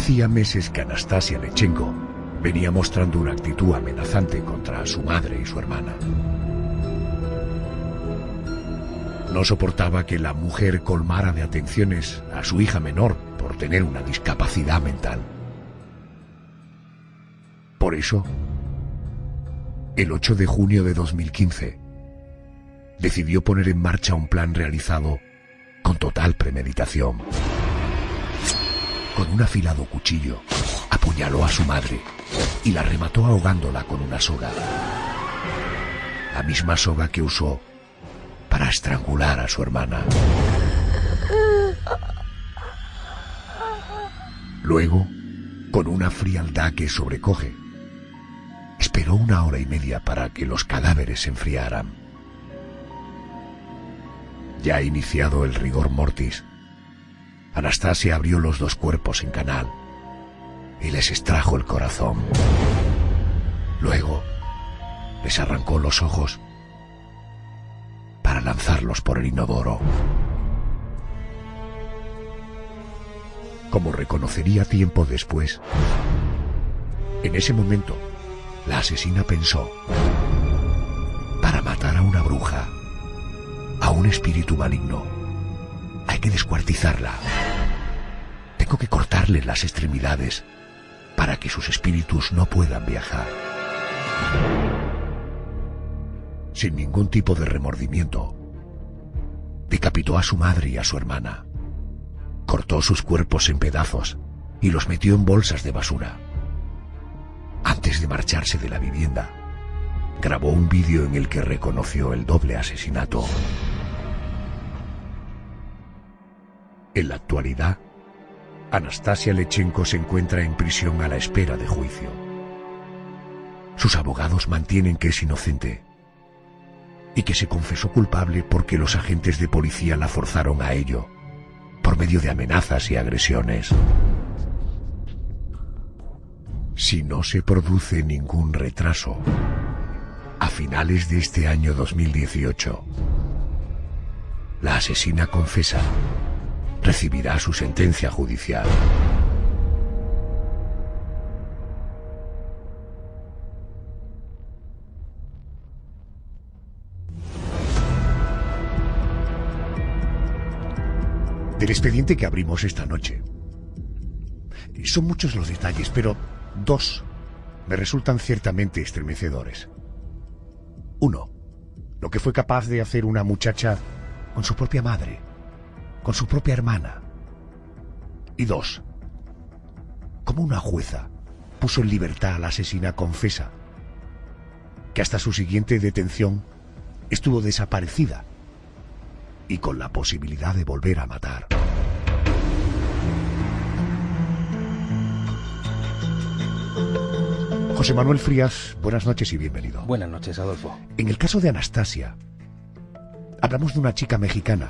Hacía meses que Anastasia Lechenko venía mostrando una actitud amenazante contra su madre y su hermana. No soportaba que la mujer colmara de atenciones a su hija menor por tener una discapacidad mental. Por eso, el 8 de junio de 2015, decidió poner en marcha un plan realizado con total premeditación. Con un afilado cuchillo, apuñaló a su madre y la remató ahogándola con una soga. La misma soga que usó para estrangular a su hermana. Luego, con una frialdad que sobrecoge, esperó 1 hora y media para que los cadáveres se enfriaran. Ya iniciado el rigor mortis, Anastasia abrió los 2 cuerpos en canal y les extrajo el corazón. Luego, les arrancó los ojos para lanzarlos por el inodoro. Como reconocería tiempo después, en ese momento, la asesina pensó: para matar a una bruja, a un espíritu maligno, hay que descuartizarla. Tengo que cortarle las extremidades para que sus espíritus no puedan viajar. Sin ningún tipo de remordimiento, decapitó a su madre y a su hermana. Cortó sus cuerpos en pedazos y los metió en bolsas de basura. Antes de marcharse de la vivienda, grabó un vídeo en el que reconoció el doble asesinato. En la actualidad, Anastasia Lechenko se encuentra en prisión a la espera de juicio. Sus abogados mantienen que es inocente y que se confesó culpable porque los agentes de policía la forzaron a ello, por medio de amenazas y agresiones. Si no se produce ningún retraso, a finales de este año 2018, la asesina confesa recibirá su sentencia judicial. Del expediente que abrimos esta noche, son muchos los detalles, pero 2 me resultan ciertamente estremecedores. 1, lo que fue capaz de hacer una muchacha con su propia madre, con su propia hermana. Y 2, cómo una jueza puso en libertad a la asesina confesa, que hasta su siguiente detención estuvo desaparecida y con la posibilidad de volver a matar. José Manuel Frías, buenas noches y bienvenido. Buenas noches, Adolfo. En el caso de Anastasia, hablamos de una chica mexicana,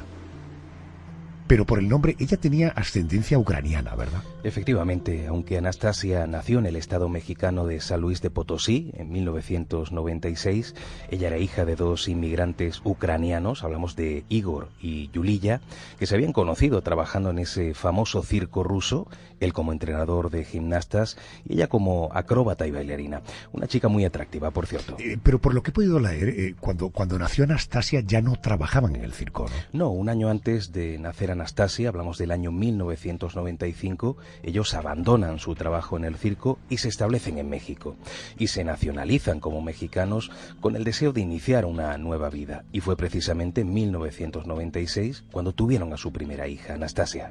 pero por el nombre ella tenía ascendencia ucraniana, ¿verdad? Efectivamente, aunque Anastasia nació en el estado mexicano de San Luis de Potosí en 1996, ella era hija de 2 inmigrantes ucranianos, hablamos de Igor y Yulia, que se habían conocido trabajando en ese famoso circo ruso, él como entrenador de gimnastas y ella como acróbata y bailarina. Una chica muy atractiva, por cierto. Pero por lo que he podido leer, cuando nació Anastasia ya no trabajaban en el circo, ¿no? No, un año antes de nacer Anastasia, hablamos del año 1995, ellos abandonan su trabajo en el circo y se establecen en México. Y se nacionalizan como mexicanos con el deseo de iniciar una nueva vida. Y fue precisamente en 1996 cuando tuvieron a su primera hija, Anastasia.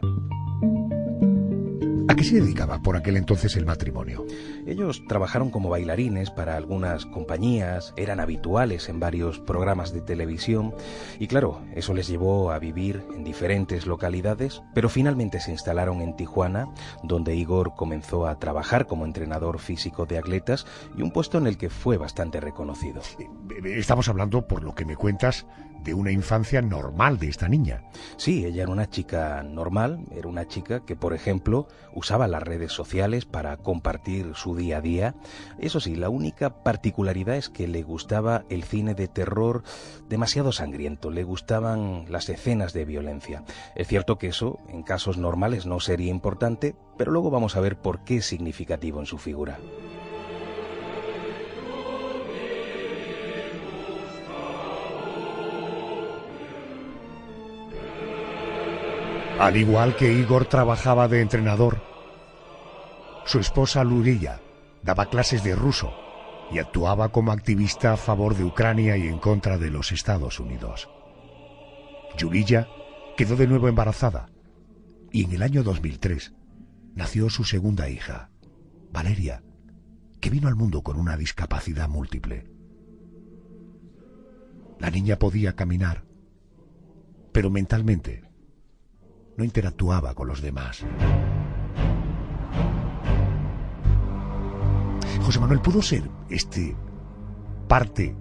¿A qué se dedicaba por aquel entonces el matrimonio? Ellos trabajaron como bailarines para algunas compañías, eran habituales en varios programas de televisión y claro, eso les llevó a vivir en diferentes localidades, pero finalmente se instalaron en Tijuana, donde Igor comenzó a trabajar como entrenador físico de atletas y un puesto en el que fue bastante reconocido. Estamos hablando, por lo que me cuentas, de una infancia normal de esta niña. Sí, ella era una chica normal, era una chica que, por ejemplo, usaba usaba las redes sociales para compartir su día a día. Eso sí, la única particularidad es que le gustaba el cine de terror demasiado sangriento, le gustaban las escenas de violencia. Es cierto que eso, en casos normales, no sería importante, pero luego vamos a ver por qué es significativo en su figura. Al igual que Igor trabajaba de entrenador, su esposa Yulia daba clases de ruso y actuaba como activista a favor de Ucrania y en contra de los Estados Unidos. Yulia quedó de nuevo embarazada y en el año 2003 nació su segunda hija, Valeria, que vino al mundo con una discapacidad múltiple. La niña podía caminar, pero mentalmente no interactuaba con los demás. José Manuel, ¿pudo ser parte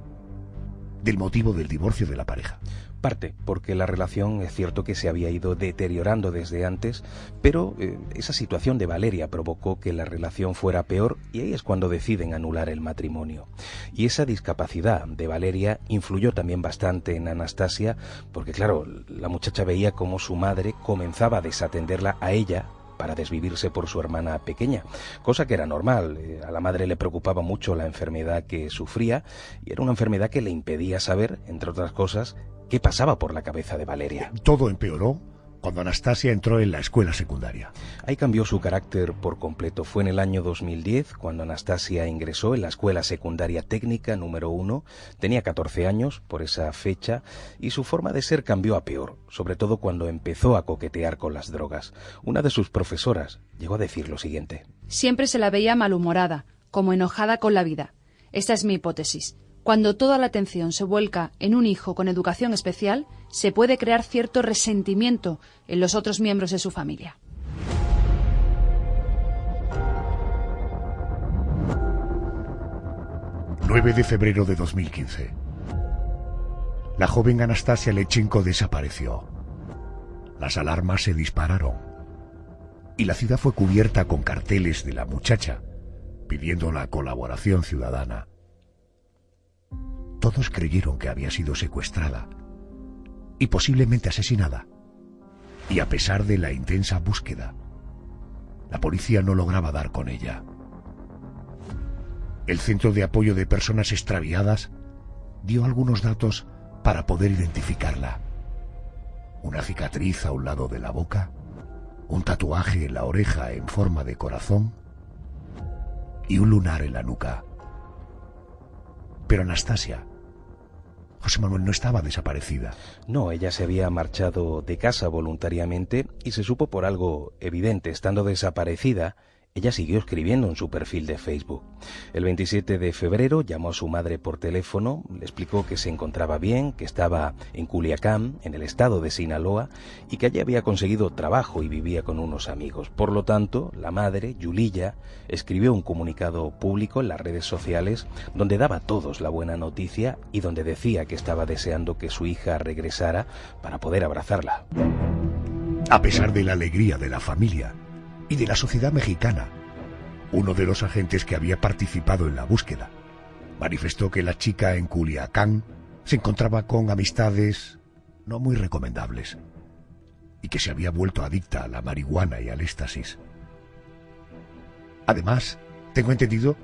del motivo del divorcio de la pareja? Parte, porque la relación es cierto que se había ido deteriorando desde antes, pero esa situación de Valeria provocó que la relación fuera peor y ahí es cuando deciden anular el matrimonio. Y esa discapacidad de Valeria influyó también bastante en Anastasia, porque claro, la muchacha veía cómo su madre comenzaba a desatenderla a ella para desvivirse por su hermana pequeña, cosa que era normal. A la madre le preocupaba mucho la enfermedad que sufría y era una enfermedad que le impedía saber, entre otras cosas, qué pasaba por la cabeza de Valeria. Todo empeoró cuando Anastasia entró en la escuela secundaria. Ahí cambió su carácter por completo. Fue en el año 2010 cuando Anastasia ingresó en la escuela secundaria técnica número 1. Tenía 14 años por esa fecha y su forma de ser cambió a peor, sobre todo cuando empezó a coquetear con las drogas. Una de sus profesoras llegó a decir lo siguiente: siempre se la veía malhumorada, como enojada con la vida. Esta es mi hipótesis. Cuando toda la atención se vuelca en un hijo con educación especial, se puede crear cierto resentimiento en los otros miembros de su familia. ...9 de febrero de 2015... la joven Anastasia Lechenko desapareció. Las alarmas se dispararon y la ciudad fue cubierta con carteles de la muchacha pidiendo la colaboración ciudadana. Todos creyeron que había sido secuestrada y posiblemente asesinada. Y a pesar de la intensa búsqueda, la policía no lograba dar con ella. El Centro de Apoyo de Personas Extraviadas dio algunos datos para poder identificarla. Una cicatriz a un lado de la boca, un tatuaje en la oreja en forma de corazón y un lunar en la nuca. Pero Anastasia, José Manuel, no estaba desaparecida. No, ella se había marchado de casa voluntariamente y se supo por algo evidente. Estando desaparecida, ella siguió escribiendo en su perfil de Facebook. El 27 de febrero llamó a su madre por teléfono, le explicó que se encontraba bien, que estaba en Culiacán, en el estado de Sinaloa, y que allí había conseguido trabajo y vivía con unos amigos. Por lo tanto, la madre, Yulia, escribió un comunicado público en las redes sociales donde daba a todos la buena noticia y donde decía que estaba deseando que su hija regresara para poder abrazarla. A pesar de la alegría de la familia y de la sociedad mexicana, uno de los agentes que había participado en la búsqueda manifestó que la chica en Culiacán se encontraba con amistades no muy recomendables y que se había vuelto adicta a la marihuana y al éxtasis. Además, tengo entendido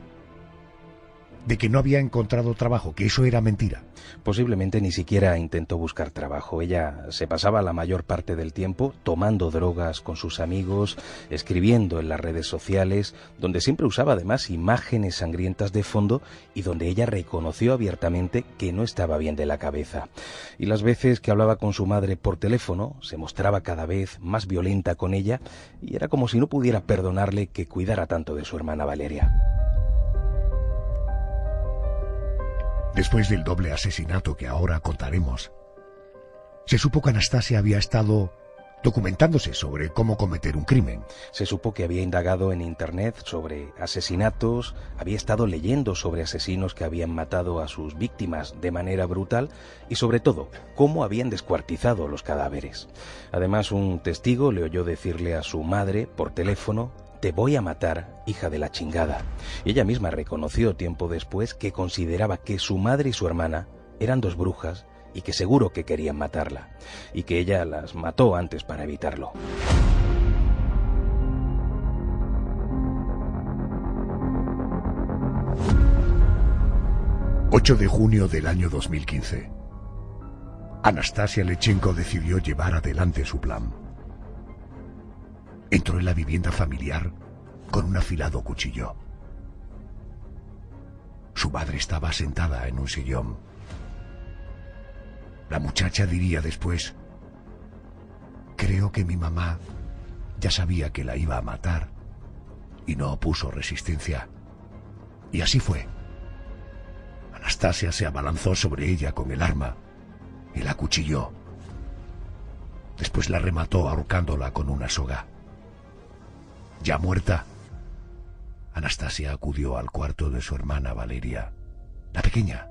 de que no había encontrado trabajo, que eso era mentira. Posiblemente ni siquiera intentó buscar trabajo. Ella se pasaba la mayor parte del tiempo tomando drogas con sus amigos, escribiendo en las redes sociales, donde siempre usaba además imágenes sangrientas de fondo y donde ella reconoció abiertamente que no estaba bien de la cabeza. Y las veces que hablaba con su madre por teléfono, se mostraba cada vez más violenta con ella y era como si no pudiera perdonarle que cuidara tanto de su hermana Valeria. Después del doble asesinato que ahora contaremos, se supo que Anastasia había estado documentándose sobre cómo cometer un crimen. Se supo que había indagado en internet sobre asesinatos, había estado leyendo sobre asesinos que habían matado a sus víctimas de manera brutal y sobre todo, cómo habían descuartizado los cadáveres. Además, un testigo le oyó decirle a su madre por teléfono «Te voy a matar, hija de la chingada». Y ella misma reconoció tiempo después que consideraba que su madre y su hermana eran dos brujas y que seguro que querían matarla, y que ella las mató antes para evitarlo. ...8 de junio del año 2015... Anastasia Lechenko decidió llevar adelante su plan. Entró en la vivienda familiar con un afilado cuchillo. Su madre estaba sentada en un sillón. La muchacha diría después: «Creo que mi mamá ya sabía que la iba a matar y no opuso resistencia». Y así fue. Anastasia se abalanzó sobre ella con el arma y la acuchilló. Después la remató ahorcándola con una soga. Ya muerta, Anastasia acudió al cuarto de su hermana Valeria, la pequeña,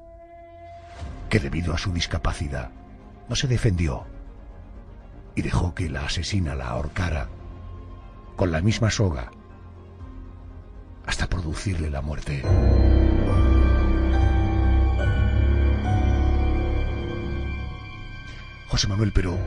que debido a su discapacidad no se defendió y dejó que la asesina la ahorcara con la misma soga hasta producirle la muerte. José Manuel, pero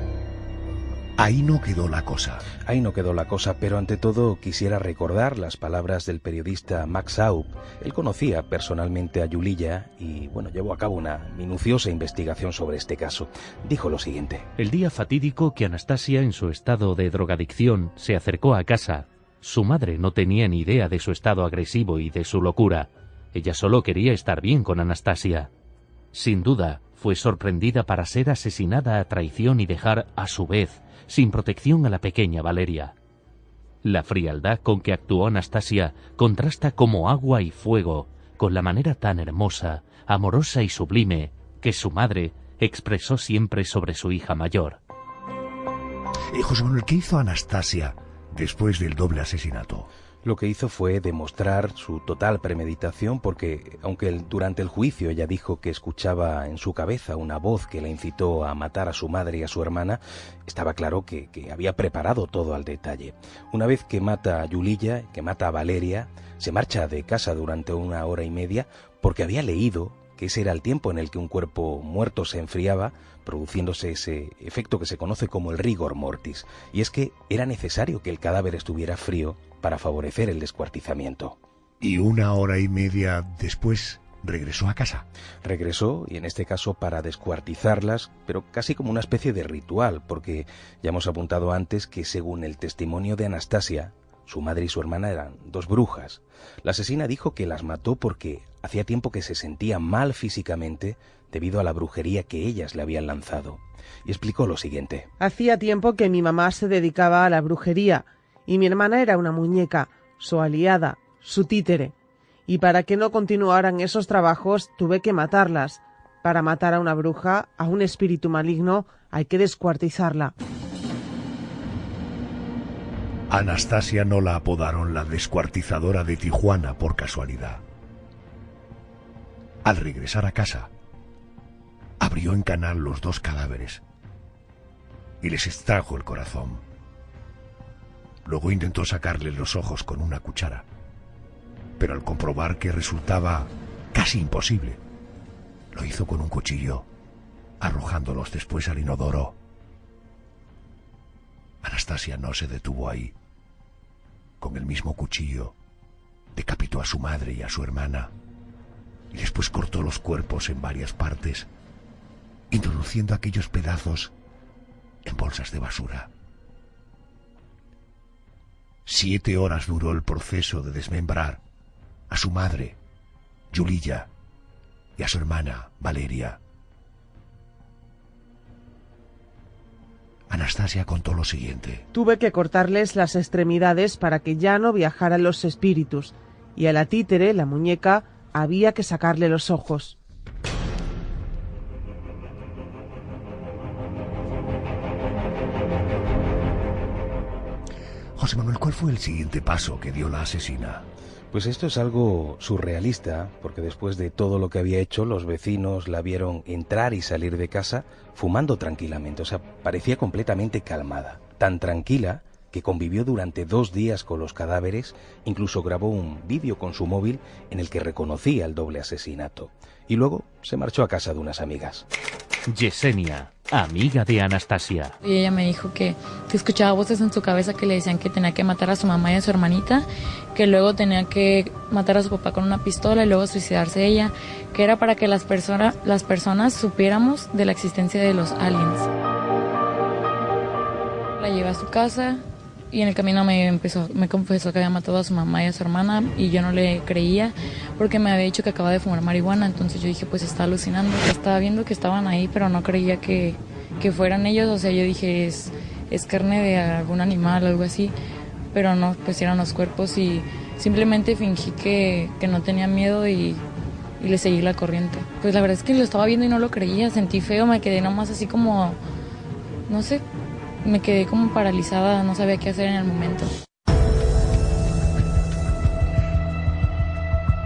ahí no quedó la cosa. Ahí no quedó la cosa, pero ante todo quisiera recordar las palabras del periodista Max Haup. Él conocía personalmente a Yuliya y, bueno, llevó a cabo una minuciosa investigación sobre este caso. Dijo lo siguiente: el día fatídico que Anastasia, en su estado de drogadicción, se acercó a casa, su madre no tenía ni idea de su estado agresivo y de su locura. Ella solo quería estar bien con Anastasia. Sin duda, fue sorprendida para ser asesinada a traición y dejar, a su vez, sin protección a la pequeña Valeria. La frialdad con que actuó Anastasia contrasta como agua y fuego con la manera tan hermosa, amorosa y sublime que su madre expresó siempre sobre su hija mayor. José Manuel, ¿qué hizo Anastasia después del doble asesinato? Lo que hizo fue demostrar su total premeditación porque, aunque durante el juicio ella dijo que escuchaba en su cabeza una voz que la incitó a matar a su madre y a su hermana, estaba claro que había preparado todo al detalle. Una vez que mata a Yuliya, que mata a Valeria, se marcha de casa durante 1 hora y media porque había leído que ese era el tiempo en el que un cuerpo muerto se enfriaba, produciéndose ese efecto que se conoce como el rigor mortis. Y es que era necesario que el cadáver estuviera frío para favorecer el descuartizamiento. Y 1 hora y media después regresó a casa. Regresó, y en este caso para descuartizarlas, pero casi como una especie de ritual, porque ya hemos apuntado antes que según el testimonio de Anastasia, su madre y su hermana eran dos brujas. La asesina dijo que las mató porque hacía tiempo que se sentía mal físicamente debido a la brujería que ellas le habían lanzado. Y explicó lo siguiente: hacía tiempo que mi mamá se dedicaba a la brujería y mi hermana era una muñeca, su aliada, su títere. Y para que no continuaran esos trabajos tuve que matarlas. Para matar a una bruja, a un espíritu maligno, hay que descuartizarla. Anastasia no la apodaron la descuartizadora de Tijuana por casualidad. Al regresar a casa, abrió en canal los 2 cadáveres y les extrajo el corazón. Luego intentó sacarles los ojos con una cuchara, pero al comprobar que resultaba casi imposible, lo hizo con un cuchillo, arrojándolos después al inodoro. Anastasia no se detuvo ahí. Con el mismo cuchillo, decapitó a su madre y a su hermana, y después cortó los cuerpos en varias partes, introduciendo aquellos pedazos en bolsas de basura. 7 horas duró el proceso de desmembrar a su madre, Yuliya, y a su hermana, Valeria. Anastasia contó lo siguiente: tuve que cortarles las extremidades para que ya no viajaran los espíritus, y a la títere, la muñeca, había que sacarle los ojos. José Manuel, ¿cuál fue el siguiente paso que dio la asesina? Pues esto es algo surrealista, porque después de todo lo que había hecho, los vecinos la vieron entrar y salir de casa fumando tranquilamente. O sea, parecía completamente calmada. Tan tranquila que convivió durante 2 días con los cadáveres, incluso grabó un vídeo con su móvil en el que reconocía el doble asesinato. Y luego se marchó a casa de unas amigas. Yesenia, amiga de Anastasia. Y ella me dijo que escuchaba voces en su cabeza que le decían que tenía que matar a su mamá y a su hermanita, que luego tenía que matar a su papá con una pistola y luego suicidarse ella, que era para que las personas supiéramos de la existencia de los aliens. La llevé a su casa y en el camino me confesó que había matado a su mamá y a su hermana y yo no le creía porque me había dicho que acababa de fumar marihuana. Entonces yo dije, pues está alucinando. Estaba viendo que estaban ahí, pero no creía que fueran ellos. O sea, yo dije, es carne de algún animal, algo así, pero no, pues eran los cuerpos y simplemente fingí que no tenía miedo y le seguí la corriente. Pues la verdad es que lo estaba viendo y no lo creía, sentí feo, me quedé nomás así como, no sé, me quedé como paralizada, no sabía qué hacer en el momento.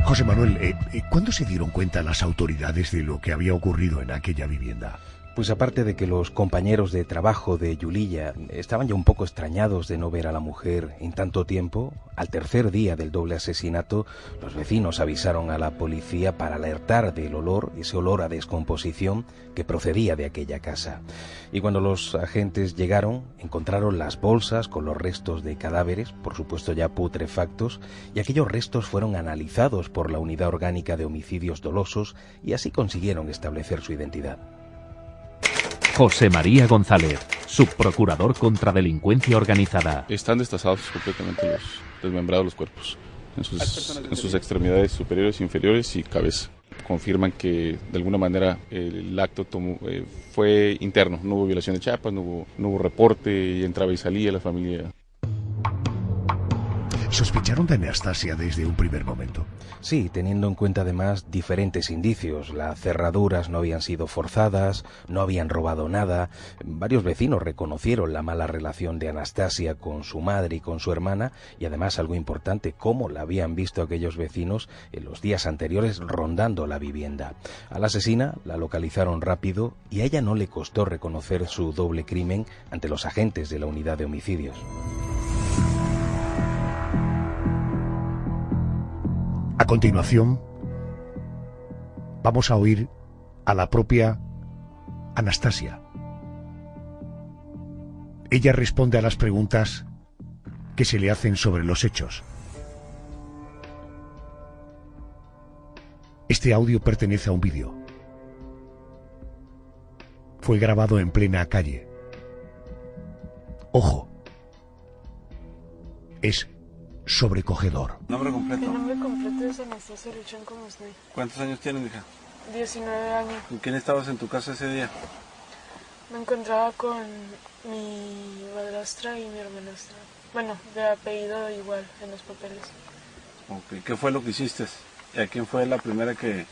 José Manuel, ¿cuándo se dieron cuenta las autoridades de lo que había ocurrido en aquella vivienda? Pues aparte de que los compañeros de trabajo de Yuliya estaban ya un poco extrañados de no ver a la mujer en tanto tiempo, al tercer día del doble asesinato, los vecinos avisaron a la policía para alertar del olor, ese olor a descomposición que procedía de aquella casa. Y cuando los agentes llegaron, encontraron las bolsas con los restos de cadáveres, por supuesto ya putrefactos, y aquellos restos fueron analizados por la Unidad Orgánica de Homicidios Dolosos y así consiguieron establecer su identidad. José María González, subprocurador contra delincuencia organizada. Están destazados completamente desmembrados los cuerpos, en sus extremidades superiores, inferiores y cabeza. Confirman que de alguna manera el acto fue interno, no hubo violación de chapas, no hubo reporte, y entraba y salía la familia. ¿Sospecharon de Anastasia desde un primer momento? Sí, teniendo en cuenta además diferentes indicios. Las cerraduras no habían sido forzadas, no habían robado nada. Varios vecinos reconocieron la mala relación de Anastasia con su madre y con su hermana, y además algo importante, cómo la habían visto aquellos vecinos en los días anteriores rondando la vivienda. A la asesina la localizaron rápido y a ella no le costó reconocer su doble crimen ante los agentes de la unidad de homicidios. A continuación, vamos a oír a la propia Anastasia. Ella responde a las preguntas que se le hacen sobre los hechos. Este audio pertenece a un vídeo. Fue grabado en plena calle. Ojo, es sobrecogedor. ¿Nombre completo? Mi nombre completo es Anastasia Luchón Comusnay. ¿Cuántos años tienes, hija? 19 años. ¿Con quién estabas en tu casa ese día? Me encontraba con mi madrastra y mi hermanastra. Bueno, de apellido igual en los papeles. Okay. ¿Qué fue lo que hiciste? ¿Y a quién fue la primera que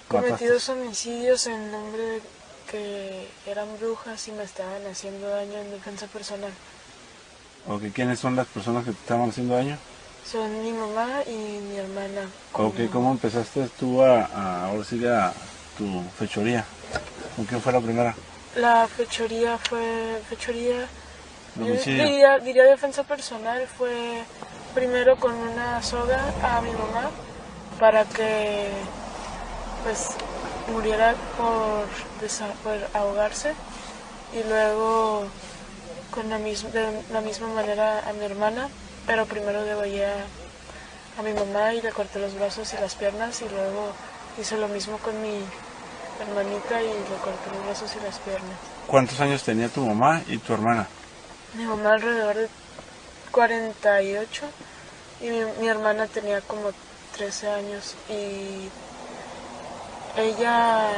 Cometí mataste? 2 homicidios en nombre de que eran brujas y me estaban haciendo daño en defensa personal. Okay. ¿Quiénes son las personas que te estaban haciendo daño? Son mi mamá y mi hermana. Okay. ¿Cómo empezaste tú ahora sí a tu fechoría? ¿Con quién fue la primera? La fechoría fue... Homicidio. Diría defensa personal. Fue primero con una soga a mi mamá para que pues muriera por ahogarse, y luego de la misma manera a mi hermana, pero primero degollé a mi mamá y le corté los brazos y las piernas, y luego hice lo mismo con mi hermanita y le corté los brazos y las piernas. ¿Cuántos años tenía tu mamá y tu hermana? Mi mamá alrededor de 48 y mi hermana tenía como 13 años, y ella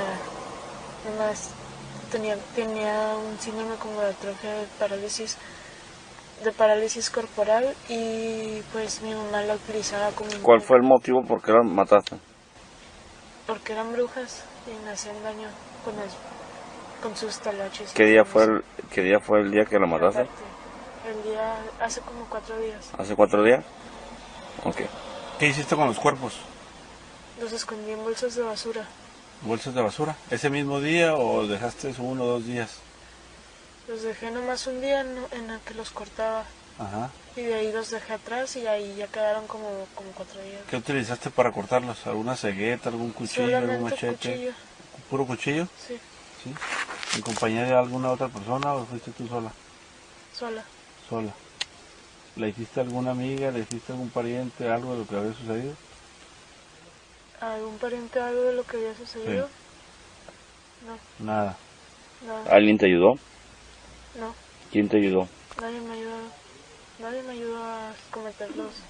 nomás tenía un síndrome como de atrofia de parálisis corporal, y pues mi mamá la utilizaba como... ¿Cuál fue el motivo por qué la mataste? Porque eran brujas y me hacían daño con sus talaches. ¿Qué día fue el día que la mataste? El día hace como 4 días. ¿Hace 4 días? Ok. ¿Qué hiciste con los cuerpos? Los escondí en bolsas de basura. ¿Bolsas de basura? ¿Ese mismo día o dejaste 1 o 2 días? Los dejé nomás un día en el que los cortaba, Ajá. Y de ahí los dejé atrás y ahí ya quedaron como 4 días. ¿Qué utilizaste para cortarlos? ¿Alguna cegueta, algún cuchillo, algún Solamente machete? cuchillo. ¿Puro cuchillo? Sí, Sí. ¿En compañía de alguna otra persona o fuiste tú sola? sola. Sola. ¿Le hiciste a alguna amiga, le hiciste a algún pariente algo de lo que había sucedido? ¿Algún pariente algo de lo que había sucedido? No, Nada. nada. ¿Alguien te ayudó? No, ¿Quién te ayudó? nadie me ayudó. Nadie me ayudó a cometer los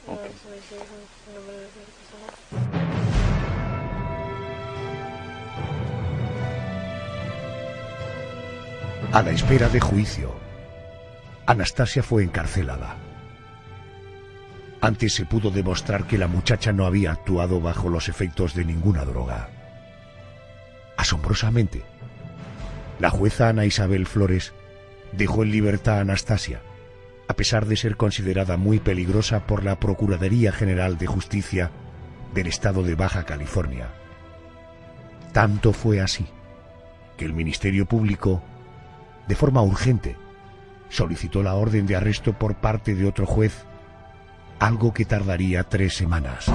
Ok. homicidios en nombre de esa persona. A la espera de juicio, Anastasia fue encarcelada. Antes se pudo demostrar que la muchacha no había actuado bajo los efectos de ninguna droga. Asombrosamente, la jueza Ana Isabel Flores dejó en libertad a Anastasia, a pesar de ser considerada muy peligrosa por la Procuraduría General de Justicia del Estado de Baja California. Tanto fue así que el Ministerio Público, de forma urgente, solicitó la orden de arresto por parte de otro juez, algo que tardaría 3 semanas.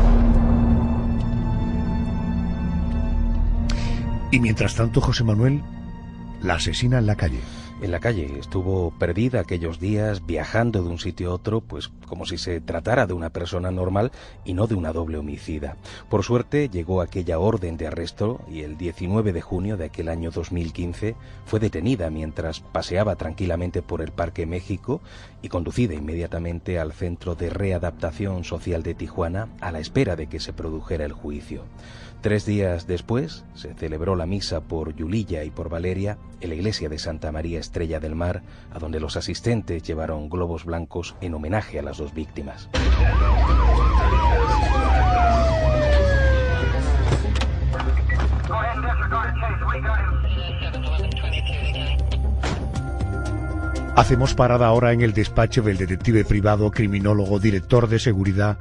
Y mientras tanto, José Manuel la asesina en la calle. En la calle estuvo perdida aquellos días, viajando de un sitio a otro, pues como si se tratara de una persona normal y no de una doble homicida. Por suerte llegó aquella orden de arresto y el 19 de junio de aquel año 2015 fue detenida mientras paseaba tranquilamente por el Parque México y conducida inmediatamente al Centro de Readaptación Social de Tijuana a la espera de que se produjera el juicio. 3 días después se celebró la misa por Yulilla y por Valeria en la iglesia de Santa María Estrella del Mar, a donde los asistentes llevaron globos blancos en homenaje a las 2 víctimas. Hacemos parada ahora en el despacho del detective privado, criminólogo, director de seguridad,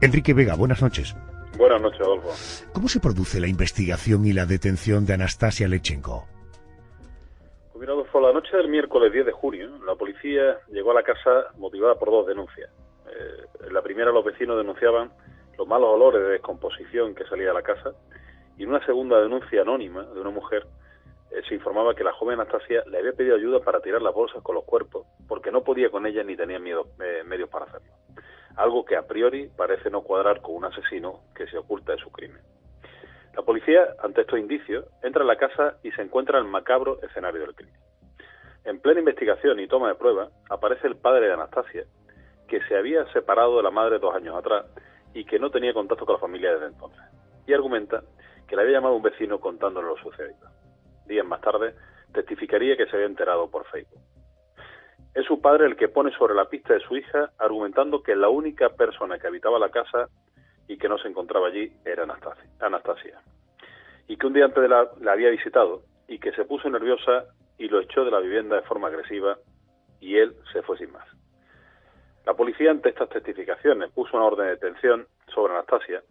Enrique Vega. Buenas noches. Buenas noches, Adolfo. ¿Cómo se produce la investigación y la detención de Anastasia Lechenko? Pues mira, Adolfo, la noche del miércoles 10 de junio, la policía llegó a la casa motivada por 2 denuncias. En la primera, los vecinos denunciaban los malos olores de descomposición que salía de la casa, y en una segunda denuncia anónima de una mujer se informaba que la joven Anastasia le había pedido ayuda para tirar las bolsas con los cuerpos, porque no podía con ellas ni tenía medios para hacerlo. Algo que a priori parece no cuadrar con un asesino que se oculta de su crimen. La policía, ante estos indicios, entra en la casa y se encuentra en el macabro escenario del crimen. En plena investigación y toma de pruebas, aparece el padre de Anastasia, que se había separado de la madre 2 años atrás y que no tenía contacto con la familia desde entonces, y argumenta que le había llamado un vecino contándole lo sucedido. Días más tarde, testificaría que se había enterado por Facebook. Es su padre el que pone sobre la pista de su hija, argumentando que la única persona que habitaba la casa y que no se encontraba allí era Anastasia. Y que un día antes la había visitado y que se puso nerviosa y lo echó de la vivienda de forma agresiva y él se fue sin más. La policía, ante estas testificaciones, puso una orden de detención sobre Anastasia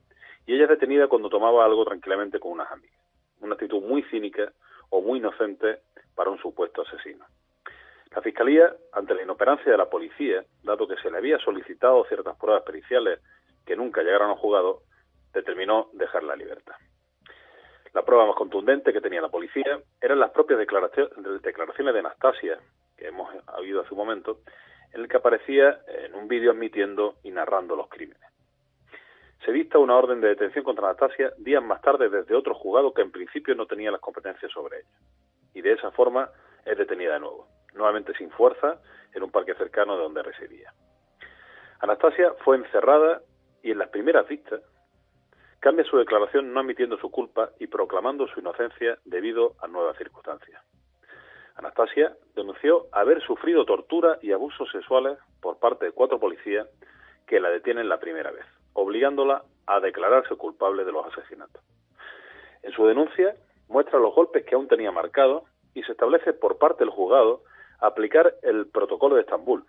y ella es detenida cuando tomaba algo tranquilamente con unas amigas. Una actitud muy cínica o muy inocente para un supuesto asesino. La Fiscalía, ante la inoperancia de la policía, dado que se le había solicitado ciertas pruebas periciales que nunca llegaron al juzgado, determinó dejarla en libertad. La prueba más contundente que tenía la policía eran las propias declaraciones de Anastasia, que hemos oído hace un momento, en el que aparecía en un vídeo admitiendo y narrando los crímenes. Se dicta una orden de detención contra Anastasia días más tarde desde otro juzgado que en principio no tenía las competencias sobre ella. Y de esa forma es detenida de nuevo, nuevamente sin fuerza, en un parque cercano de donde residía. Anastasia fue encerrada y en las primeras vistas cambia su declaración no admitiendo su culpa y proclamando su inocencia debido a nuevas circunstancias. Anastasia denunció haber sufrido tortura y abusos sexuales por parte de 4 policías que la detienen la primera vez, obligándola a declararse culpable de los asesinatos. En su denuncia muestra los golpes que aún tenía marcados y se establece por parte del juzgado aplicar el protocolo de Estambul,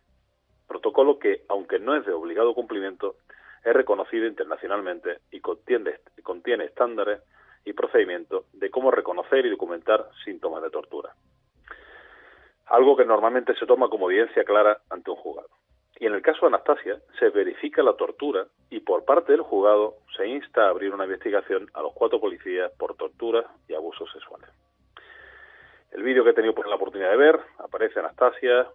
protocolo que, aunque no es de obligado cumplimiento, es reconocido internacionalmente y contiene estándares y procedimientos de cómo reconocer y documentar síntomas de tortura. algo que normalmente se toma como evidencia clara ante un juzgado. Y en el caso de Anastasia se verifica la tortura y por parte del juzgado se insta a abrir una investigación a los 4 policías por tortura y abusos sexuales. El vídeo que he tenido la oportunidad de ver, aparece Anastasia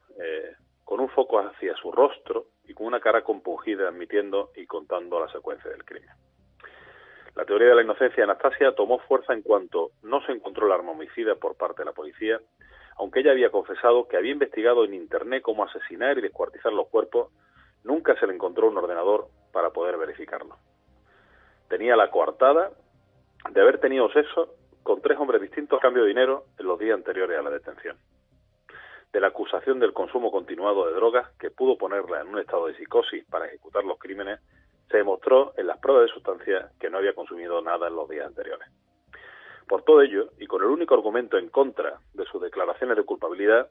con un foco hacia su rostro y con una cara compungida admitiendo y contando la secuencia del crimen. La teoría de la inocencia de Anastasia tomó fuerza en cuanto no se encontró el arma homicida por parte de la policía, aunque ella había confesado que había investigado en Internet cómo asesinar y descuartizar los cuerpos, nunca se le encontró un ordenador para poder verificarlo. Tenía la coartada de haber tenido sexo con 3 hombres distintos a cambio de dinero en los días anteriores a la detención. De la acusación del consumo continuado de drogas, que pudo ponerla en un estado de psicosis para ejecutar los crímenes, se demostró en las pruebas de sustancia que no había consumido nada en los días anteriores. Por todo ello, y con el único argumento en contra de sus declaraciones de culpabilidad,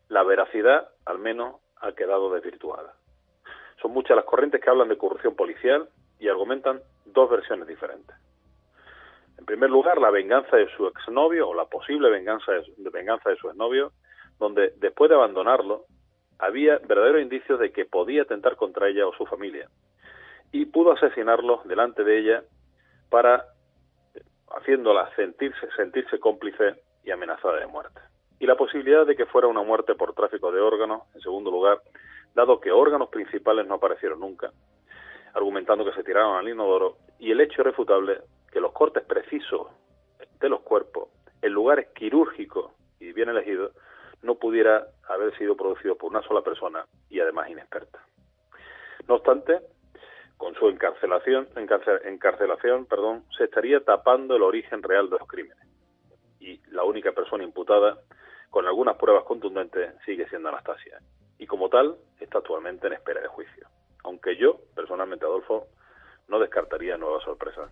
la veracidad, al menos, ha quedado desvirtuada. Son muchas las corrientes que hablan de corrupción policial y argumentan 2 versiones diferentes. En primer lugar, la venganza de su exnovio, o la posible venganza de su exnovio, donde, después de abandonarlo, había verdaderos indicios de que podía atentar contra ella o su familia, y pudo asesinarlo delante de ella para haciéndola sentirse cómplice y amenazada de muerte. Y la posibilidad de que fuera una muerte por tráfico de órganos, en segundo lugar, dado que órganos principales no aparecieron nunca, argumentando que se tiraron al inodoro, y el hecho irrefutable que los cortes precisos de los cuerpos en lugares quirúrgicos y bien elegidos no pudiera haber sido producido por una sola persona y además inexperta. No obstante, con su encarcelación, se estaría tapando el origen real de los crímenes. Y la única persona imputada, con algunas pruebas contundentes, sigue siendo Anastasia. Y como tal, está actualmente en espera de juicio. Aunque yo, personalmente, Adolfo, no descartaría nuevas sorpresas.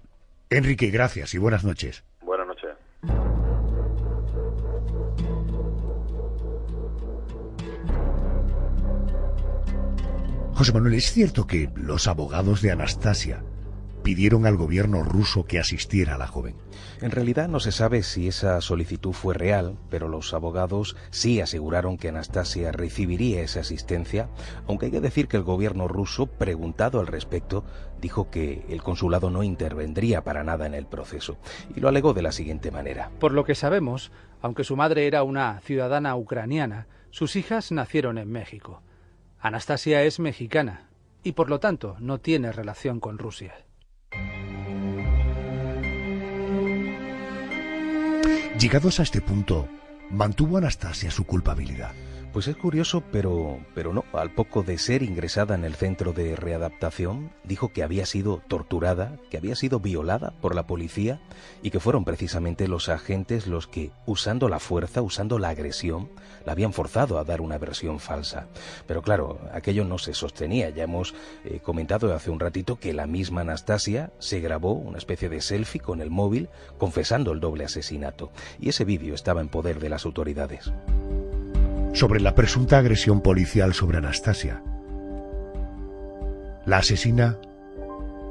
Enrique, gracias y buenas noches. Buenas noches. José Manuel, ¿es cierto que los abogados de Anastasia pidieron al gobierno ruso que asistiera a la joven? En realidad no se sabe si esa solicitud fue real, pero los abogados sí aseguraron que Anastasia recibiría esa asistencia, aunque hay que decir que el gobierno ruso, preguntado al respecto, dijo que el consulado no intervendría para nada en el proceso, y lo alegó de la siguiente manera. Por lo que sabemos, aunque su madre era una ciudadana ucraniana, sus hijas nacieron en México. Anastasia es mexicana y, por lo tanto, no tiene relación con Rusia. Llegados a este punto, ¿mantuvo Anastasia su culpabilidad? Pues es curioso, pero no. Al poco de ser ingresada en el centro de readaptación, dijo que había sido torturada, que había sido violada por la policía y que fueron precisamente los agentes los que, usando la fuerza, usando la agresión, la habían forzado a dar una versión falsa. Pero claro, aquello no se sostenía. Ya hemos comentado hace un ratito que la misma Anastasia se grabó una especie de selfie con el móvil confesando el doble asesinato. Y ese vídeo estaba en poder de las autoridades. Sobre la presunta agresión policial sobre Anastasia, la asesina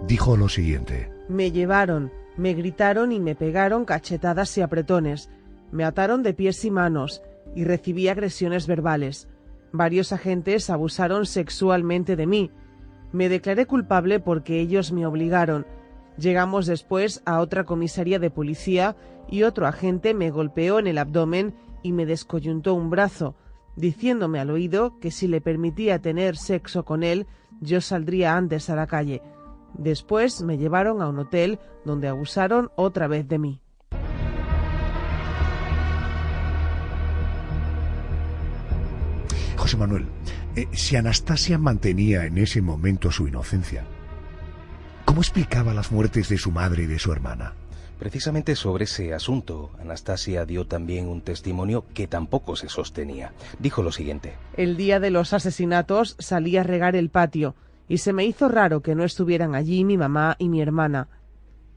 dijo lo siguiente: me llevaron, me gritaron y me pegaron cachetadas y apretones, me ataron de pies y manos y recibí agresiones verbales. Varios agentes abusaron sexualmente de mí. Me declaré culpable porque ellos me obligaron. Llegamos después a otra comisaría de policía y otro agente me golpeó en el abdomen y me descoyuntó un brazo, diciéndome al oído que si le permitía tener sexo con él, yo saldría antes a la calle. Después me llevaron a un hotel donde abusaron otra vez de mí. José Manuel, si Anastasia mantenía en ese momento su inocencia, ¿cómo explicaba las muertes de su madre y de su hermana? Precisamente sobre ese asunto, Anastasia dio también un testimonio que tampoco se sostenía. Dijo lo siguiente: el día de los asesinatos salí a regar el patio y se me hizo raro que no estuvieran allí mi mamá y mi hermana.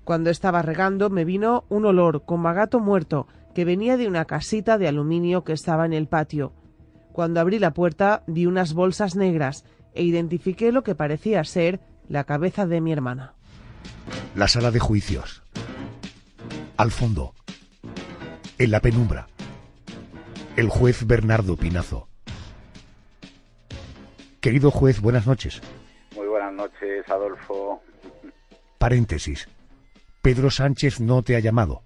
Cuando estaba regando me vino un olor como a gato muerto que venía de una casita de aluminio que estaba en el patio. Cuando abrí la puerta vi unas bolsas negras e identifiqué lo que parecía ser la cabeza de mi hermana. La sala de juicios. Al fondo, en la penumbra, el juez Bernardo Pinazo. Querido juez, buenas noches. Muy buenas noches, Adolfo. Paréntesis. Pedro Sánchez no te ha llamado.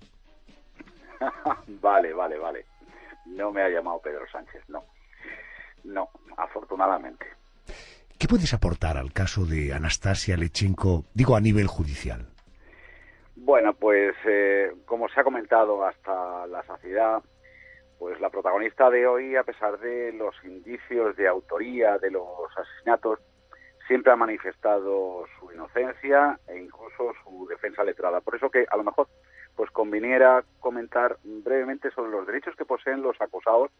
Vale. No me ha llamado Pedro Sánchez, no. No, afortunadamente. ¿Qué puedes aportar al caso de Anastasia Lechenko, digo, a nivel judicial? Bueno, pues como se ha comentado hasta la saciedad, pues la protagonista de hoy, a pesar de los indicios de autoría de los asesinatos, siempre ha manifestado su inocencia e incluso su defensa letrada. Por eso que a lo mejor pues conviniera comentar brevemente sobre los derechos que poseen los acusados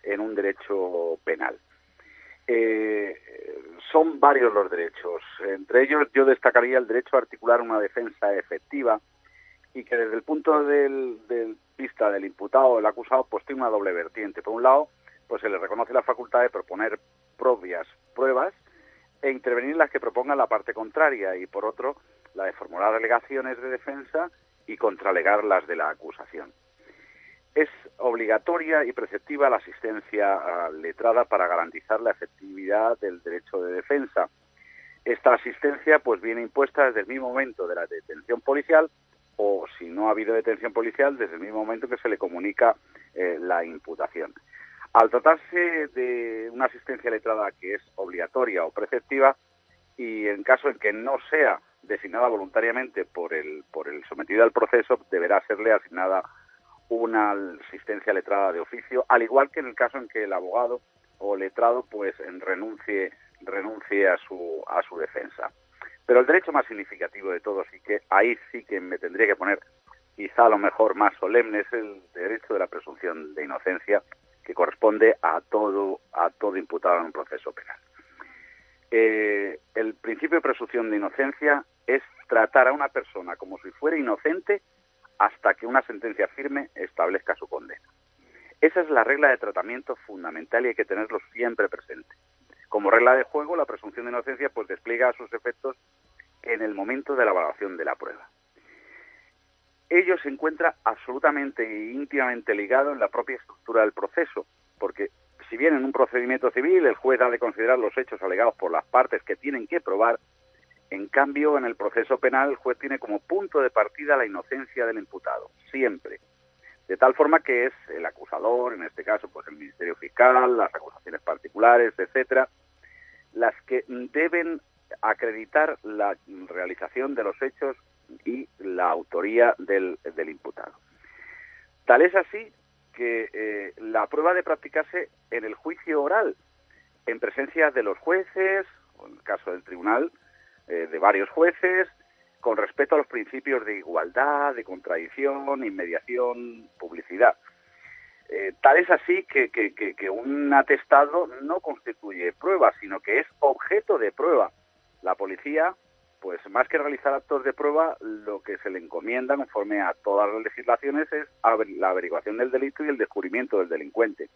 en un derecho penal. Son varios los derechos. Entre ellos yo destacaría el derecho a articular una defensa efectiva y que desde el punto de vista del imputado o del acusado pues tiene una doble vertiente. Por un lado, pues se le reconoce la facultad de proponer propias pruebas e intervenir en las que proponga la parte contraria, y por otro, la de formular alegaciones de defensa y contraalegar las de la acusación. Es obligatoria y preceptiva la asistencia letrada para garantizar la efectividad del derecho de defensa. Esta asistencia pues viene impuesta desde el mismo momento de la detención policial, o si no ha habido detención policial, desde el mismo momento que se le comunica la imputación. Al tratarse de una asistencia letrada que es obligatoria o preceptiva, y en caso en que no sea designada voluntariamente por el sometido al proceso, deberá serle asignada una asistencia letrada de oficio, al igual que en el caso en que el abogado o letrado pues renuncie a su defensa. Pero el derecho más significativo de todos, y que ahí sí que me tendría que poner quizá a lo mejor más solemne, es el derecho de la presunción de inocencia, que corresponde a todo imputado en un proceso penal. El principio de presunción de inocencia es tratar a una persona como si fuera inocente hasta que una sentencia firme establezca su condena. Esa es la regla de tratamiento fundamental y hay que tenerlo siempre presente. Como regla de juego, la presunción de inocencia pues despliega sus efectos en el momento de la evaluación de la prueba. Ello se encuentra absolutamente e íntimamente ligado en la propia estructura del proceso, porque si bien en un procedimiento civil el juez ha de considerar los hechos alegados por las partes que tienen que probar, en cambio en el proceso penal el juez tiene como punto de partida la inocencia del imputado, siempre. De tal forma que es el acusador, en este caso pues el Ministerio Fiscal, las acusaciones particulares, etcétera, las que deben acreditar la realización de los hechos y la autoría del imputado. Tal es así que la prueba ha de practicarse en el juicio oral, en presencia de los jueces, o en el caso del tribunal, de varios jueces, con respeto a los principios de igualdad, de contradicción, inmediación, publicidad. Tal es así que un atestado no constituye prueba, sino que es objeto de prueba. La policía, pues más que realizar actos de prueba, lo que se le encomienda, conforme a todas las legislaciones, es la averiguación del delito y el descubrimiento del delincuente.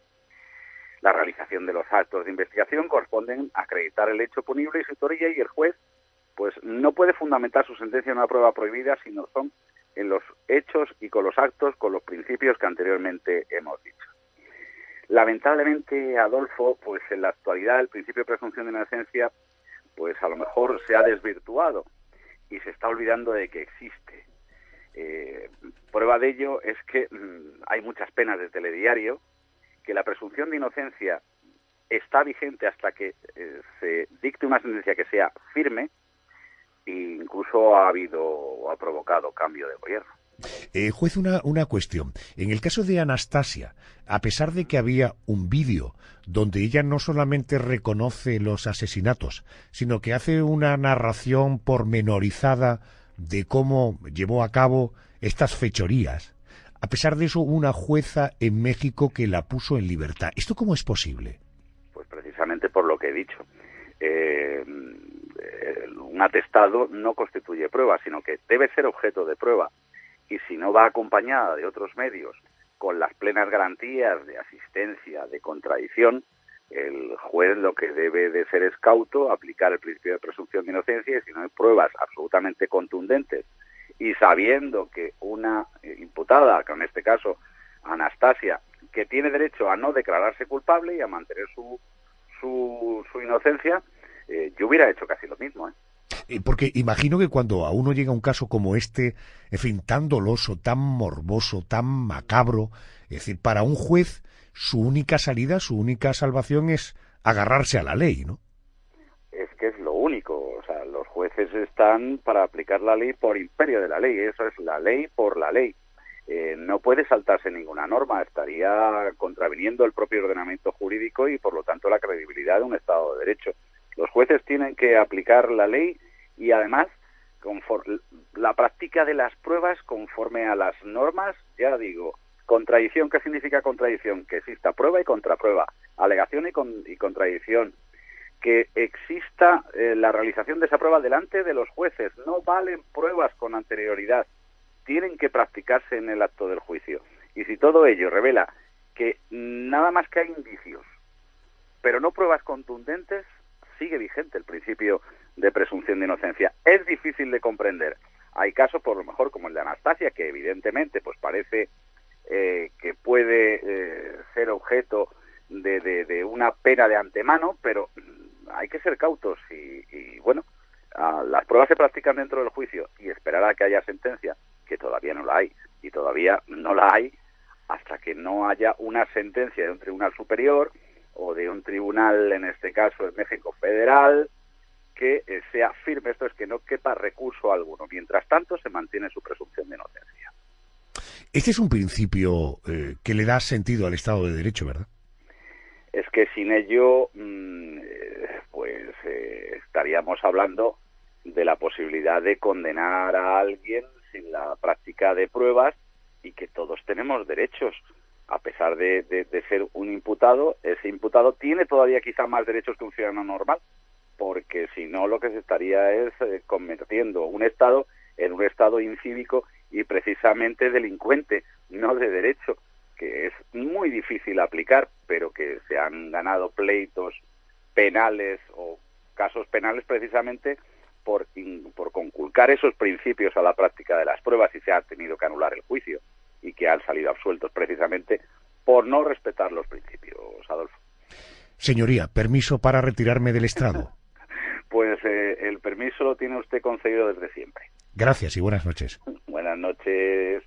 La realización de los actos de investigación corresponden a acreditar el hecho punible y su autoría, y el juez pues no puede fundamentar su sentencia en una prueba prohibida, sino son en los hechos y con los actos, con los principios que anteriormente hemos dicho. Lamentablemente, Adolfo, pues en la actualidad el principio de presunción de inocencia pues a lo mejor se ha desvirtuado y se está olvidando de que existe. Prueba de ello es que hay muchas penas de telediario, que la presunción de inocencia está vigente hasta que se dicte una sentencia que sea firme, e incluso ha provocado cambio de gobierno. Juez, una cuestión. En el caso de Anastasia, a pesar de que había un vídeo donde ella no solamente reconoce los asesinatos, sino que hace una narración pormenorizada de cómo llevó a cabo estas fechorías, a pesar de eso hubo una jueza en México que la puso en libertad. ¿Esto cómo es posible? Pues precisamente por lo que he dicho. Un atestado no constituye prueba, sino que debe ser objeto de prueba. Y si no va acompañada de otros medios con las plenas garantías de asistencia, de contradicción, el juez lo que debe de ser es cauto, aplicar el principio de presunción de inocencia, y si no hay pruebas absolutamente contundentes y sabiendo que una imputada, que en este caso Anastasia, que tiene derecho a no declararse culpable y a mantener su inocencia, yo hubiera hecho casi lo mismo, Porque imagino que cuando a uno llega un caso como este, en fin, tan doloso, tan morboso, tan macabro, es decir, para un juez su única salida, su única salvación es agarrarse a la ley, ¿no? Es que es lo único, o sea, los jueces están para aplicar la ley por imperio de la ley, eso es la ley por la ley. No puede saltarse ninguna norma, estaría contraviniendo el propio ordenamiento jurídico y por lo tanto la credibilidad de un Estado de Derecho. Los jueces tienen que aplicar la ley y además la práctica de las pruebas conforme a las normas, ya digo, contradicción, ¿qué significa contradicción? Que exista prueba y contraprueba, alegación y contradicción, que exista la realización de esa prueba delante de los jueces, no valen pruebas con anterioridad, tienen que practicarse en el acto del juicio. Y si todo ello revela que nada más que hay indicios, pero no pruebas contundentes, sigue vigente el principio de presunción de inocencia. Es difícil de comprender. Hay casos, por lo mejor, como el de Anastasia, que evidentemente pues parece que puede ser objeto de una pena de antemano, pero hay que ser cautos y bueno, las pruebas se practican dentro del juicio y esperar a que haya sentencia, que todavía no la hay, y todavía no la hay hasta que no haya una sentencia de un tribunal superior o de un tribunal, en este caso en México federal, que sea firme. Esto es que no quepa recurso alguno. Mientras tanto, se mantiene su presunción de inocencia. Este es un principio que le da sentido al Estado de Derecho, ¿verdad? Es que sin ello, estaríamos hablando de la posibilidad de condenar a alguien sin la práctica de pruebas y que todos tenemos derechos. A pesar de ser un imputado, ese imputado tiene todavía quizá más derechos que un ciudadano normal, porque si no lo que se estaría es convirtiendo un Estado en un Estado incívico y precisamente delincuente, no de derecho, que es muy difícil aplicar, pero que se han ganado pleitos penales o casos penales precisamente por conculcar esos principios a la práctica de las pruebas y se ha tenido que anular el juicio y que han salido absueltos precisamente por no respetar los principios, Adolfo. Señoría, permiso para retirarme del estrado. Pues el permiso lo tiene usted concedido desde siempre. Gracias y buenas noches. Buenas noches.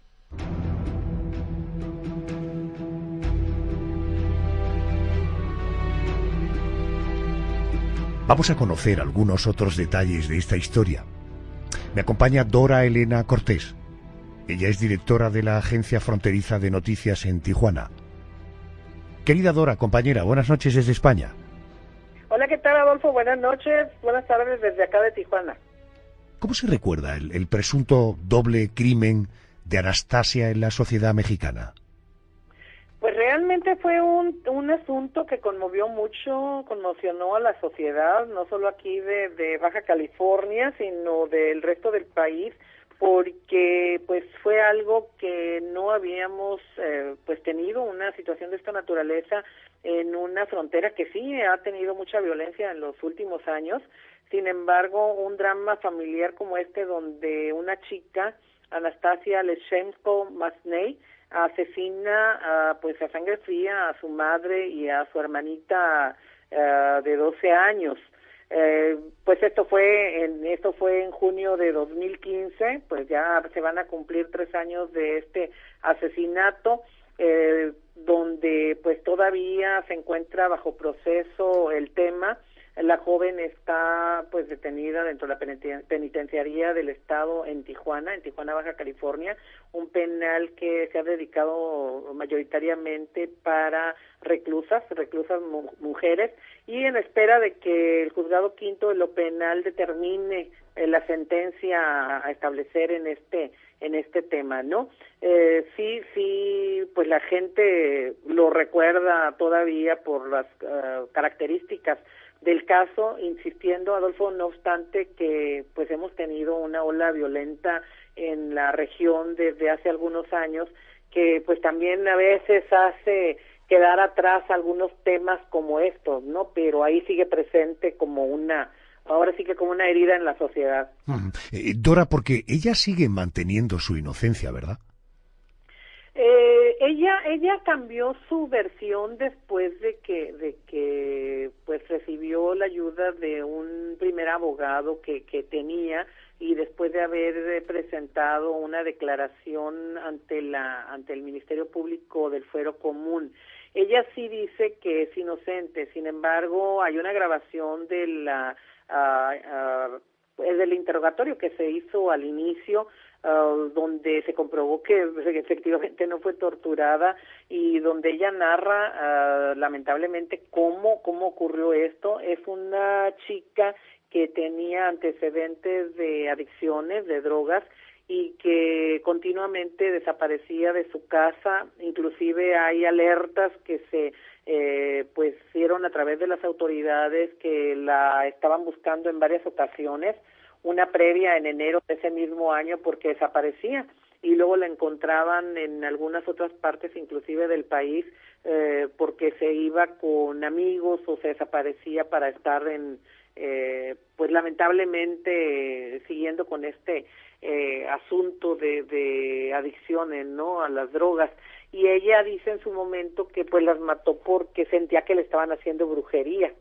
Vamos a conocer algunos otros detalles de esta historia. Me acompaña Dora Elena Cortés. Ella es directora de la Agencia Fronteriza de Noticias en Tijuana. Querida Dora, compañera, buenas noches desde España. Hola, ¿qué tal, Adolfo? Buenas noches, buenas tardes desde acá de Tijuana. ¿Cómo se recuerda el presunto doble crimen de Anastasia en la sociedad mexicana? Pues realmente fue un asunto que conmovió mucho, conmocionó a la sociedad, no solo aquí de Baja California, sino del resto del país, porque pues fue algo que no habíamos pues tenido una situación de esta naturaleza en una frontera que sí ha tenido mucha violencia en los últimos años. Sin embargo, un drama familiar como este, donde una chica, Anastasia Leshchenko-Masney, asesina pues a sangre fría a su madre y a su hermanita de 12 años. Pues esto fue en junio de 2015, pues ya se van a cumplir 3 años de este asesinato, donde pues todavía se encuentra bajo proceso el tema. La joven está pues detenida dentro de la penitenciaría del estado en Tijuana, Baja California, un penal que se ha dedicado mayoritariamente para reclusas mujeres, y en espera de que el juzgado quinto de lo penal determine la sentencia a establecer en este tema, ¿no? Sí, pues la gente lo recuerda todavía por las características del caso, insistiendo, Adolfo, no obstante que pues hemos tenido una ola violenta en la región desde hace algunos años, que pues también a veces hace quedar atrás algunos temas como estos, ¿no? Pero ahí sigue presente ahora sí que como una herida en la sociedad. Dora, porque ella sigue manteniendo su inocencia, ¿verdad? ella cambió su versión después de que pues recibió la ayuda de un primer abogado que tenía, y después de haber presentado una declaración ante el Ministerio Público del Fuero Común. Ella sí dice que es inocente. Sin embargo, hay una grabación del interrogatorio que se hizo al inicio, donde se comprobó que efectivamente no fue torturada, y donde ella narra lamentablemente cómo ocurrió esto. Es una chica que tenía antecedentes de adicciones, de drogas, y que continuamente desaparecía de su casa. Inclusive hay alertas que se pues dieron a través de las autoridades, que la estaban buscando en varias ocasiones. Una previa en enero de ese mismo año, porque desaparecía, y luego la encontraban en algunas otras partes inclusive del país, porque se iba con amigos o se desaparecía para estar pues lamentablemente siguiendo con este asunto de adicciones, ¿no?, a las drogas. Y ella dice en su momento que pues las mató porque sentía que le estaban haciendo brujería.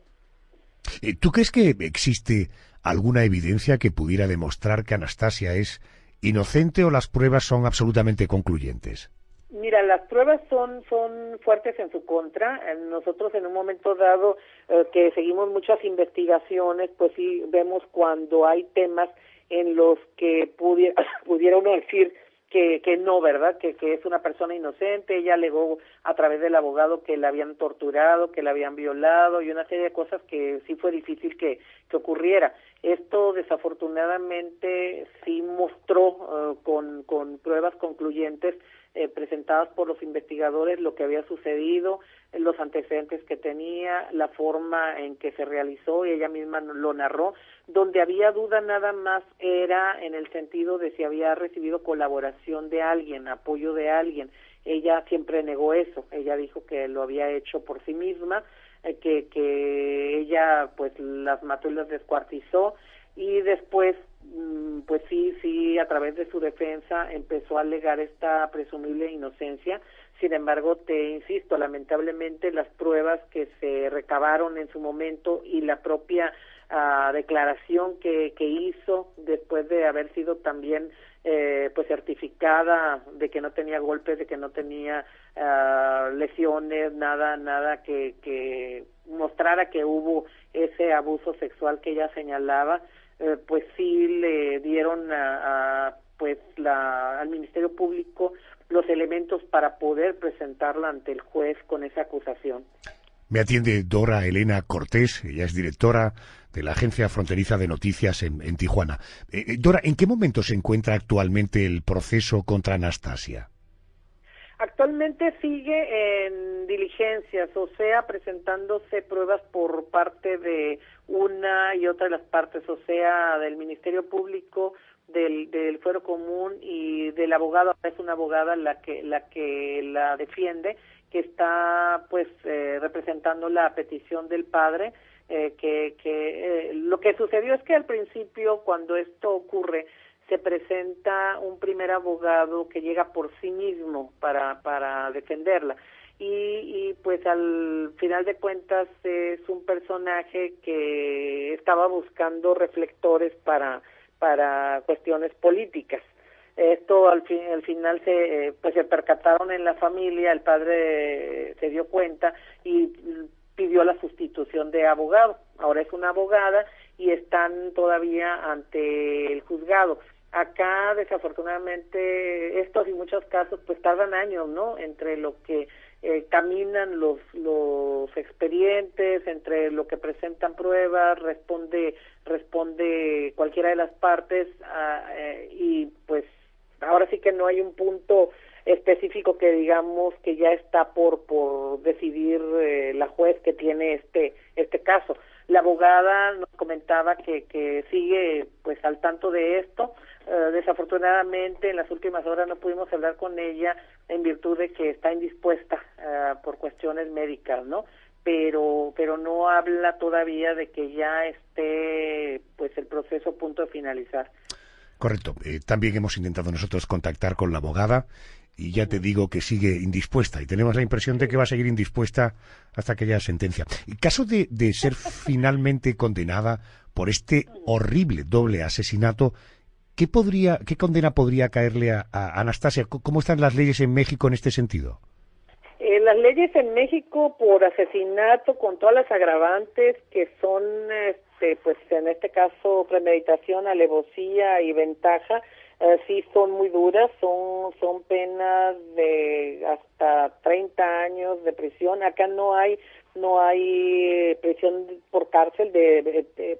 ¿Tú crees que existe alguna evidencia que pudiera demostrar que Anastasia es inocente, o las pruebas son absolutamente concluyentes? Mira, las pruebas son fuertes en su contra. Nosotros en un momento dado que seguimos muchas investigaciones, pues sí vemos cuando hay temas en los que pudiera uno decir que no, ¿verdad? Que es una persona inocente. Ella alegó a través del abogado que la habían torturado, que la habían violado, y una serie de cosas que sí fue difícil que ocurriera. Esto desafortunadamente sí mostró con pruebas concluyentes presentadas por los investigadores lo que había sucedido, los antecedentes que tenía, la forma en que se realizó, y ella misma lo narró. Donde había duda nada más era en el sentido de si había recibido colaboración de alguien, apoyo de alguien. Ella siempre negó eso. Ella dijo que lo había hecho por sí misma, que ella pues las mató y las descuartizó, y después pues sí, a través de su defensa empezó a alegar esta presumible inocencia. Sin embargo, te insisto, lamentablemente las pruebas que se recabaron en su momento y la propia declaración que hizo después de haber sido también pues certificada de que no tenía golpes, de que no tenía lesiones, nada que mostrara que hubo ese abuso sexual que ella señalaba, pues sí le dieron pues al Ministerio Público los elementos para poder presentarla ante el juez con esa acusación. Me atiende Dora Elena Cortés, ella es directora de la Agencia Fronteriza de Noticias en Tijuana. Dora, ¿en qué momento se encuentra actualmente el proceso contra Anastasia? Actualmente sigue en diligencias, o sea, presentándose pruebas por parte de una y otra de las partes, o sea, del Ministerio Público, del Fuero Común y del abogado. Es una abogada la que la defiende, que está pues representando la petición del padre. Lo que sucedió es que al principio, cuando esto ocurre, se presenta un primer abogado que llega por sí mismo para defenderla, y pues al final de cuentas es un personaje que estaba buscando reflectores para cuestiones políticas. Esto al final se percataron en la familia, el padre se dio cuenta y pidió la sustitución de abogado. Ahora es una abogada y están todavía ante el juzgado. Acá, desafortunadamente, estos y muchos casos pues tardan años, ¿no?, entre lo que caminan los expedientes, entre lo que presentan pruebas, responde cualquiera de las partes, y pues ahora sí que no hay un punto específico que digamos que ya está por decidir la juez que tiene este caso. La abogada nos comentaba que sigue pues al tanto de esto. Desafortunadamente en las últimas horas no pudimos hablar con ella en virtud de que está indispuesta por cuestiones médicas, ¿no? Pero no habla todavía de que ya esté pues el proceso a punto de finalizar. Correcto. También hemos intentado nosotros contactar con la abogada y ya te digo que sigue indispuesta, y tenemos la impresión de que va a seguir indispuesta hasta que haya sentencia. En caso de ser finalmente condenada por este horrible doble asesinato, ¿qué condena podría caerle a Anastasia? ¿Cómo están las leyes en México en este sentido? Las leyes en México por asesinato con todas las agravantes que son, pues en este caso premeditación, alevosía y ventaja, sí son muy duras, son penas de hasta 30 años de prisión. Acá no hay prisión por cárcel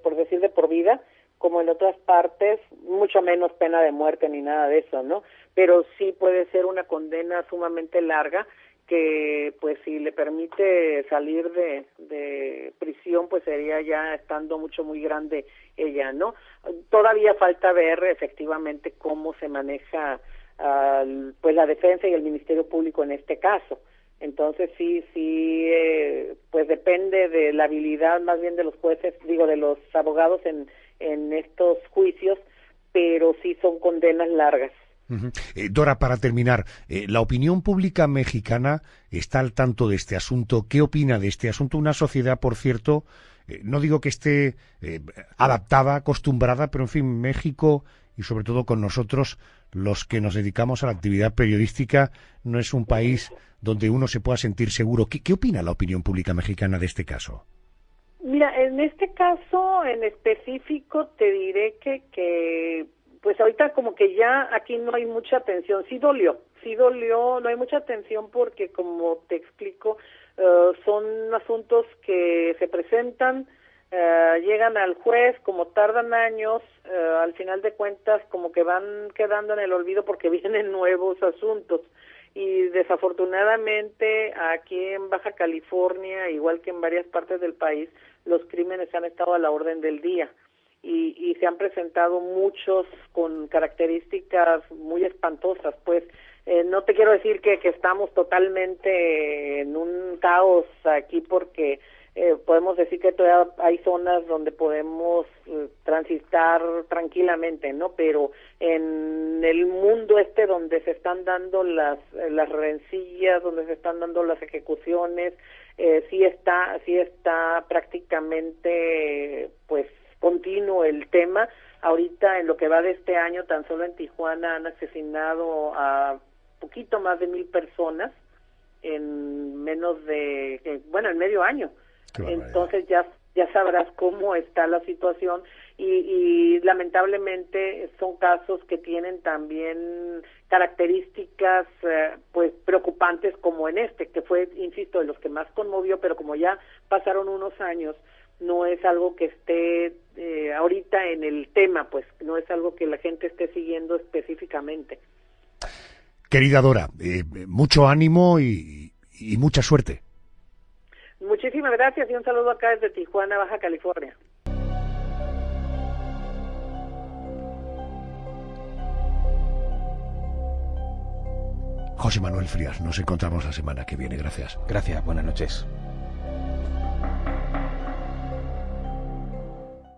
por decir de por vida, como en otras partes, mucho menos pena de muerte ni nada de eso, ¿no? Pero sí puede ser una condena sumamente larga, que pues si le permite salir de prisión, pues sería ya estando muy grande ella, ¿no? Todavía falta ver efectivamente cómo se maneja pues la defensa y el Ministerio Público en este caso. Entonces sí, pues depende de la habilidad más bien de los jueces, de los abogados en estos juicios, pero sí son condenas largas. Dora, para terminar, la opinión pública mexicana está al tanto de este asunto. ¿Qué opina de este asunto? Una sociedad, por cierto, no digo que esté adaptada, acostumbrada, pero en fin, México y sobre todo con nosotros, los que nos dedicamos a la actividad periodística, no es un país donde uno se pueda sentir seguro. ¿Qué opina la opinión pública mexicana de este caso? Mira, en este caso en específico te diré que pues ahorita como que ya aquí no hay mucha atención. Sí dolió, no hay mucha atención porque, como te explico, son asuntos que se presentan, llegan al juez, como tardan años, al final de cuentas como que van quedando en el olvido porque vienen nuevos asuntos. Y desafortunadamente aquí en Baja California, igual que en varias partes del país, los crímenes han estado a la orden del día. Y se han presentado muchos con características muy espantosas, pues no te quiero decir que estamos totalmente en un caos aquí, porque podemos decir que todavía hay zonas donde podemos transitar tranquilamente, ¿no? Pero en el mundo donde se están dando las rencillas, donde se están dando las ejecuciones, sí está prácticamente pues continuo el tema. Ahorita, en lo que va de este año, tan solo en Tijuana han asesinado a poquito más de 1,000 personas en menos de, en medio año. Entonces ya sabrás cómo está la situación y lamentablemente son casos que tienen también características pues preocupantes, como en que fue, insisto, de los que más conmovió, pero como ya pasaron unos años, no es algo que esté ahorita en el tema, pues no es algo que la gente esté siguiendo específicamente. Querida Dora, mucho ánimo y mucha suerte. Muchísimas gracias y un saludo acá desde Tijuana, Baja California. José Manuel Frías, nos encontramos la semana que viene. Gracias. Gracias, buenas noches.